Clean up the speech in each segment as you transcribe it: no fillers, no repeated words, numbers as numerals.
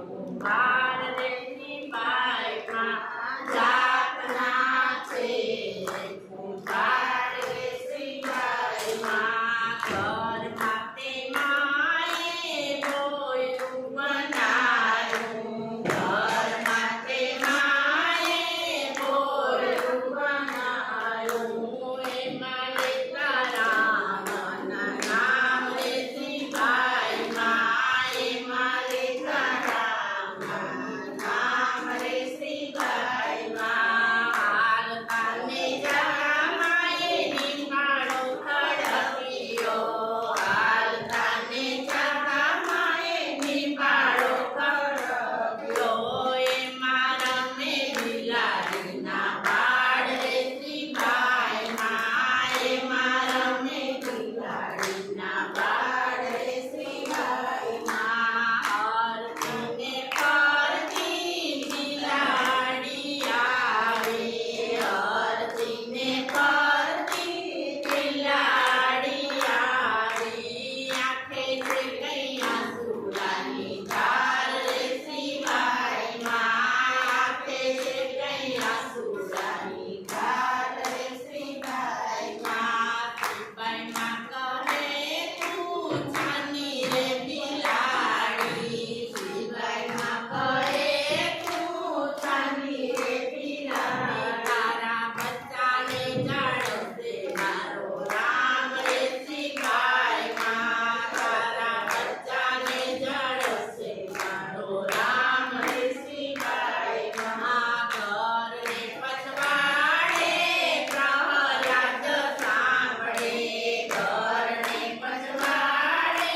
કુંભાર રેતી બાઈમાં જાતના છે કુંભાર રેતી બાઈમાં ઘરમાં તે માએ બોયરું બનાયું ઘરમાં તે માએ બોયરું બનાયું એમાં લેતા રામના નામ રેતી બાઈમાં એમાં લેતા રામના નામ રેતી બાઈમાં હાલતા ને જમાએ નિમાળો ખડક્યો હાલતા ને જમાએ નિમાળો ખડક્યો એમાં રમે બિલાડીના બાળ રેતી બાઈમાં એમાં રમે બિલાડીના બાળ રેતી બાઈમાં હરતીને ફરતી બિલાડી આવી હરતીને ફરતી બિલાડી આવી આંખે છે કૈયા સુરાની ધાર રેતી બાઈમાં આંખે છે કૈયા સુરાની ધાર રેતી બાઈમાં બાઈમાં કહે તું છાની રે બિલાડી બાઈમાં કહે તું છાની રે બિલાડી તારા બચ્ચાને જાળવશે મારો રામ રેતી બાઈમાં તારા બચ્ચાને જાળવશે મારો રામ રેતી બાઈમાં ઘરને પછવાડે પ્રહલાદ સાંભળે ઘરને પછવાડે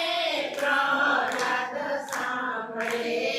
પ્રહલાદ સાંભળે